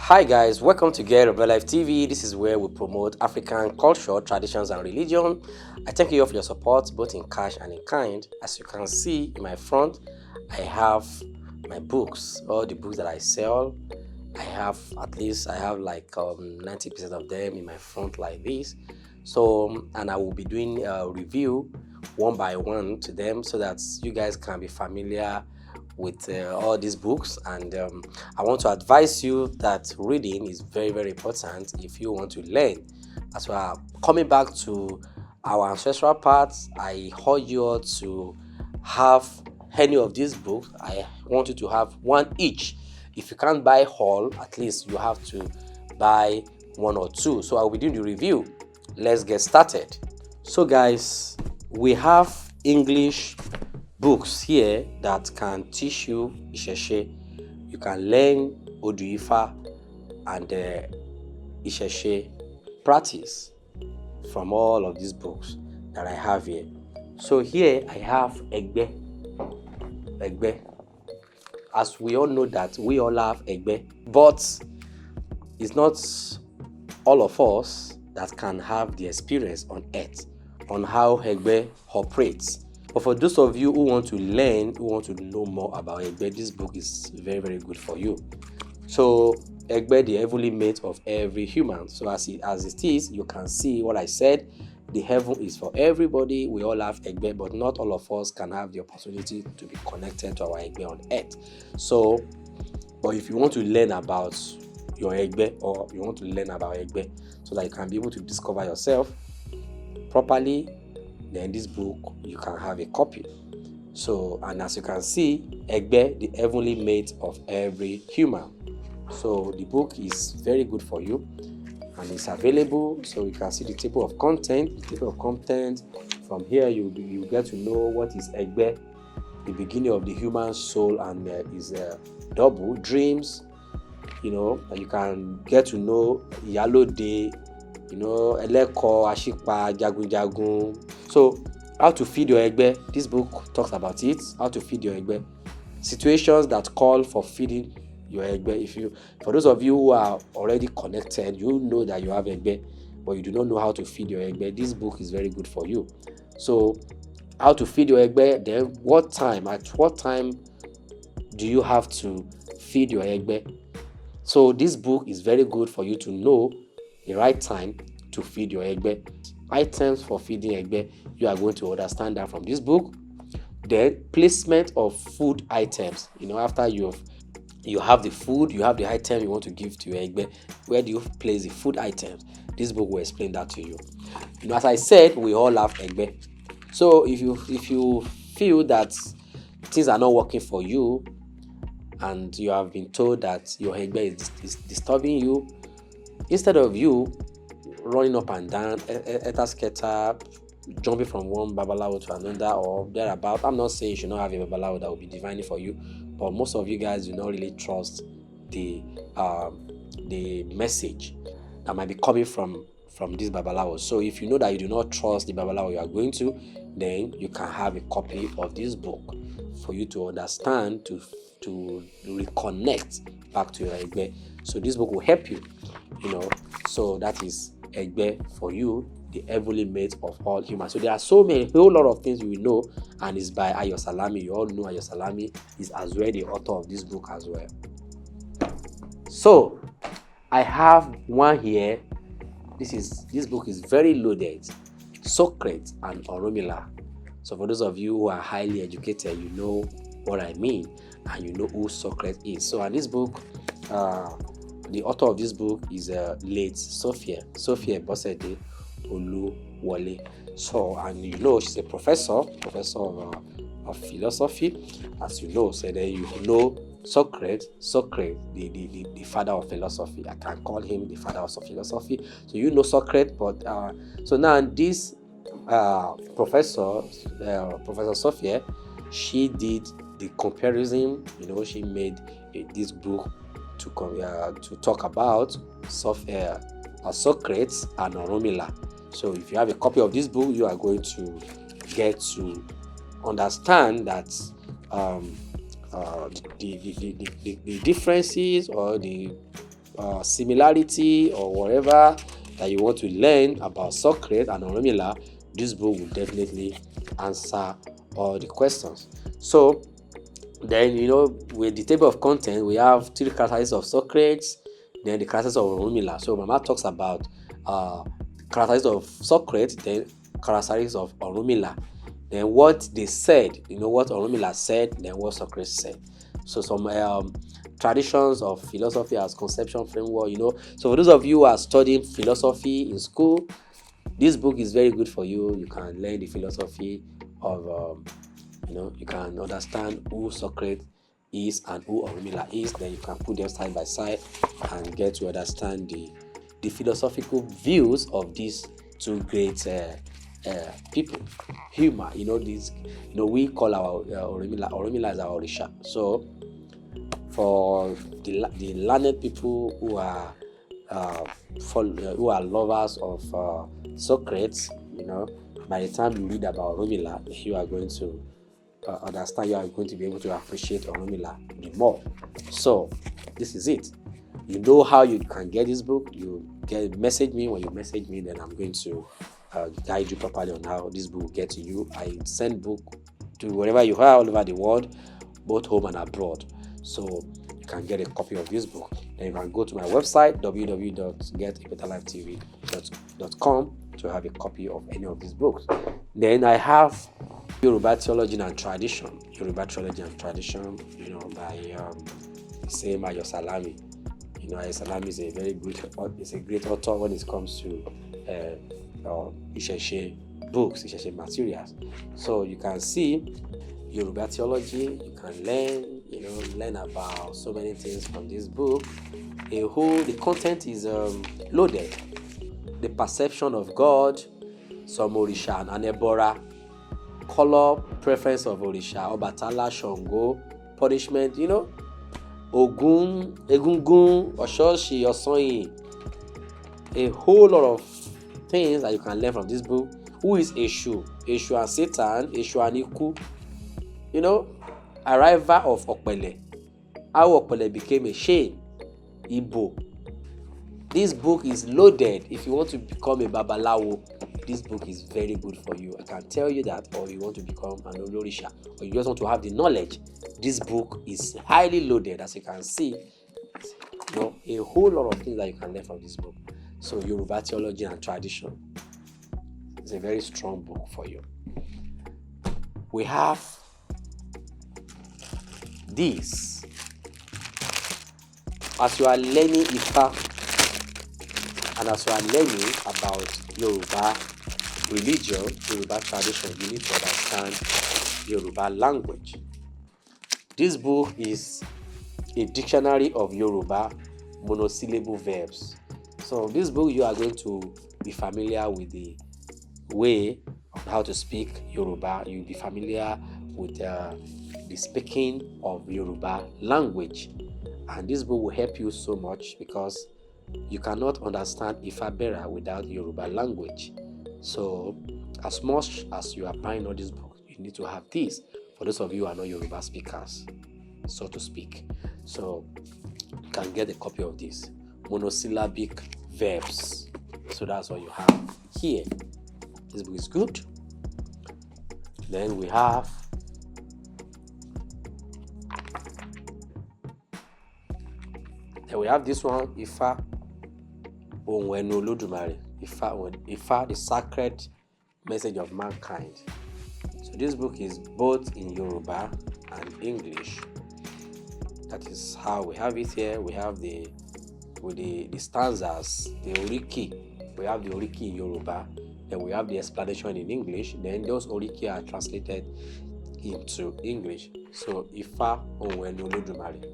Hi guys, welcome to Get Yoruba Life TV. This is where we promote African culture, traditions and religion. I thank you all for your support both in cash and in kind. As you can see in my front, I have my books, all the books that I sell. I have like 90% of them in my front like this. So, and I will be doing a review one by one to them so that you guys can be familiar with all these books. And I want to advise you that reading is very, very important if you want to learn. As we are coming back to our ancestral parts, I urge you all to have any of these books. I want you to have one each. If you can't buy all, at least you have to buy one or two. So I'll be doing the review. Let's get started. So guys, we have English books here that can teach you Isese. You can learn Odu Ifa and Isese practice from all of these books that I have here. So here I have Egbe. As we all know that we all have Egbe, but it's not all of us that can have the experience on earth on how Egbe operates. But for those of you who want to learn, who want to know more about Egbe, this book is very, very good for you. So Egbe, the heavenly mate of every human. So as it is, you can see what I said. The heaven is for everybody. We all have Egbe, but not all of us can have the opportunity to be connected to our Egbe on earth. So, but if you want to learn about your Egbe, or you want to learn about Egbe so that you can be able to discover yourself properly, then this book you can have a copy. So, and as you can see, Egbe, the heavenly mate of every human. So the book is very good for you and it's available. So you can see the table of content. From here you get to know what is Egbe, the beginning of the human soul, and is double dreams. And you can get to know Yalode, Eleko, Ashipa, Jagun. So how to feed your Egbe. This book talks about it. How to feed your Egbe. Situations that call for feeding your Egbe. For those of you who are already connected, you know that you have Egbe, but you do not know how to feed your Egbe. This book is very good for you. So how to feed your Egbe, then at what time do you have to feed your Egbe? So this book is very good for you to know the right time to feed your Egbe. Items for feeding Egbe, you are going to understand that from this book. Then placement of food items. After you have the food, you have the item you want to give to your Egbe. Where do you place the food items? This book will explain that to you. As I said, we all have Egbe. So if you feel that things are not working for you, and you have been told that your Egbe is disturbing you, instead of you running up and down, etasketa, jumping from one babalawo to another or thereabout, I'm not saying you should not have a babalawo that will be divining for you, but most of you guys do not really trust the message that might be coming from this babalawo. So if you know that you do not trust the babalawo you are going to, then you can have a copy of this book for you to understand, to reconnect back to your Egbe. So this book will help you, So that is Egbe for you, the heavenly mate of all humans. So there are a whole lot of things you will know, and it's by Ayo Salami. You all know Ayo Salami is as well the author of this book as well. So I have one here. This book is very loaded. Socrates and Orunmila. So for those of you who are highly educated, you know what I mean, and you know who Socrates is. So, and this book, the author of this book is late Sophia Bosede Oluwole. So, and she's a professor of philosophy, as you know. So then you know Socrates, the father of philosophy. I can call him the father of philosophy. So you know Socrates, but so now this Professor Sophia, she did the comparison. She made this book to talk about Socrates and Orunmila. So if you have a copy of this book, you are going to get to understand that the differences or the similarity or whatever that you want to learn about Socrates and Orunmila, this book will definitely answer all the questions. So then, with the table of content, we have 3 characteristics of Socrates, then the characteristics of Orunmila. So Mama talks about characteristics of Socrates, then characteristics of Orunmila, then what they said, what Orunmila said, then what Socrates said. So some traditions of philosophy as conception framework, So for those of you who are studying philosophy in school, this book is very good for you. You can learn the philosophy of, you can understand who Socrates is and who Orunmila is. Then you can put them side by side and get to understand the philosophical views of these 2 great people. Humor, we call our Orunmila is our Orisha. So for the learned people who are lovers of Socrates, by the time you read about Orunmila, you are going to understand, you are going to be able to appreciate Orunmila the more. So this is it. You know how you can get this book. You message me. When you message me, then I'm going to guide you properly on how this book will get to you. I send book to wherever you are all over the world, both home and abroad. So you can get a copy of this book. Then you can go to my website www.getibetterlifetv.com to have a copy of any of these books. Then I have Yoruba Theology and Tradition. Yoruba Theology and Tradition, by Isese Salami. Salami is a very good, it's a great author when it comes to Isese books, Isese materials. So you can see Yoruba theology. You can learn about so many things from this book. The content is loaded. The perception of God, some Orisha and Anebora, color preference of Orisha, Obatala, Shango, punishment, Ogun, Egungun, Oshoshi, Osoyin. A whole lot of things that you can learn from this book. Who is Eshu? Eshu and Satan, Eshu and Iku. Arrival of Okpele. How Okpele became a shame. Igbo. This book is loaded. If you want to become a Babalawo, this book is very good for you. I can tell you that. Or you want to become an Olorisha, or you just want to have the knowledge, this book is highly loaded. As you can see, a whole lot of things that you can learn from this book. So Yoruba Theology and Tradition is a very strong book for you. We have this. As you are learning Ifa, and as you are learning about Yoruba religion, Yoruba tradition, you need to understand Yoruba language. This book is a dictionary of Yoruba monosyllable verbs. So this book, you are going to be familiar with the way of how to speak Yoruba. You'll be familiar with the speaking of Yoruba language. And this book will help you so much because you cannot understand Ifabera without Yoruba language. So as much as you are buying all this book, you need to have this for those of you who are not Yoruba speakers, so to speak. So you can get a copy of this. Monosyllabic verbs. So that's what you have here. This book is good. Then we have this one, Ifa Olodumare. Ifa, the sacred message of mankind. So this book is both in Yoruba and English. That is how we have it here. We have the stanzas, the oriki. We have the oriki in Yoruba. Then we have the explanation in English. Then those oriki are translated into English. So Ifa Olodumare.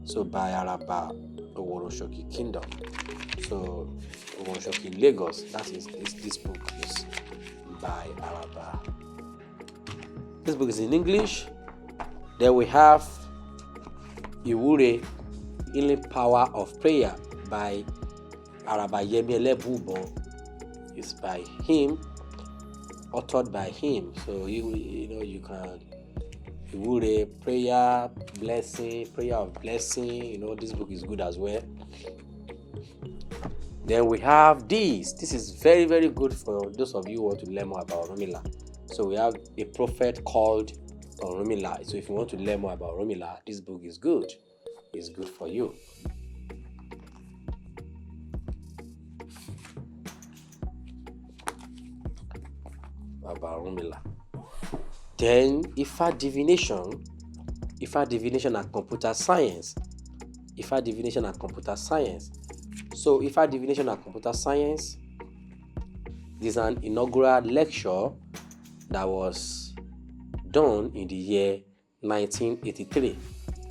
So by Araba Oworoshoki Kingdom. So Oworoshoki Lagos. That is this book is by Araba. This book is in English. Then we have Iwure, Healing Power of Prayer by Araba Yemiele Bubo. It's by him, authored by him. So you Iwure, prayer, blessing, prayer of blessing. This book is good as well. Then we have this. This is very, very good for those of you who want to learn more about Orunmila. So we have a prophet called Orunmila. So if you want to learn more about Orunmila, this book is good. It's good for you. About Orunmila. Then Ifa divination and computer science. Ifa divination and computer science. So Ifa divination and computer science is an inaugural lecture that was done in the year 1983.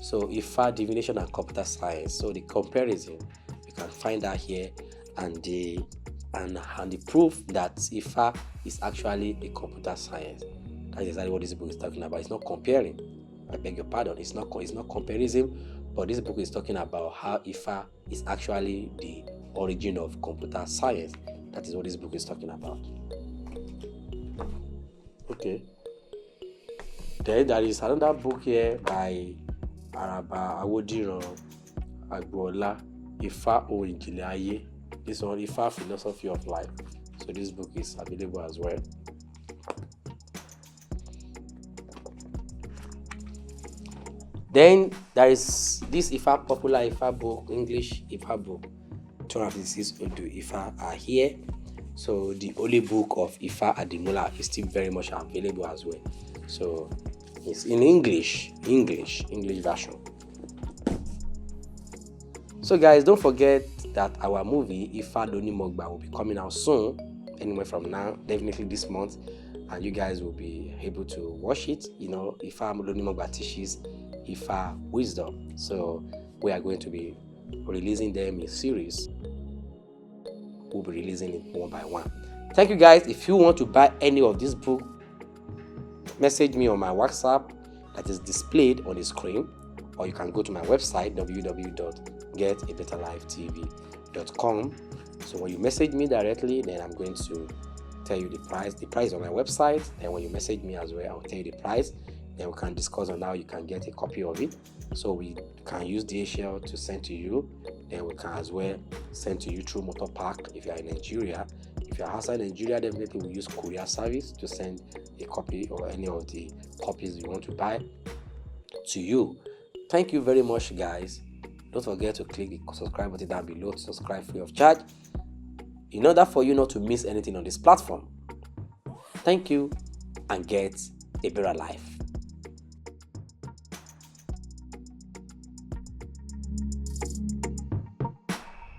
So Ifa divination and computer science. So the comparison you can find that here, and the proof that Ifa is actually a computer science. That's exactly what this book is talking about. It's not comparing. I beg your pardon. It's not comparison, but this book is talking about how Ifa is actually the origin of computer science. That is what this book is talking about. Okay. Then there is another book here by Araba Awodiran Agbola, Ifa Orinjile Aye. This one, Ifa Philosophy of Life. So this book is available as well. Then there is this popular Ifa book, English Ifa book. 256 Odu Ifa are here. So the Holy Book of Ifa Adimula is still very much available as well. So it's in English version. So guys, don't forget that our movie Ifa Donimogba will be coming out soon. Anywhere from now, definitely this month, and you guys will be able to watch it. Ifa Donimogba teaches Ifa wisdom. So we are going to be releasing them in series. We'll be releasing it one by one. Thank you guys. If you want to buy any of this book, message me on my WhatsApp that is displayed on the screen, or you can go to my website www.getabetterlifetv.com. So when you message me directly, then I'm going to tell you the price. The price on my website. And when you message me as well, I'll tell you the price. Then we can discuss on how you can get a copy of it. So we can use DHL to send to you. Then we can as well send to you through Motor Park if you are in Nigeria. If you are outside Nigeria, definitely we use courier service to send a copy or any of the copies you want to buy to you. Thank you very much, guys. Don't forget to click the subscribe button down below to subscribe free of charge, in order for you not to miss anything on this platform. Thank you, and get a better life.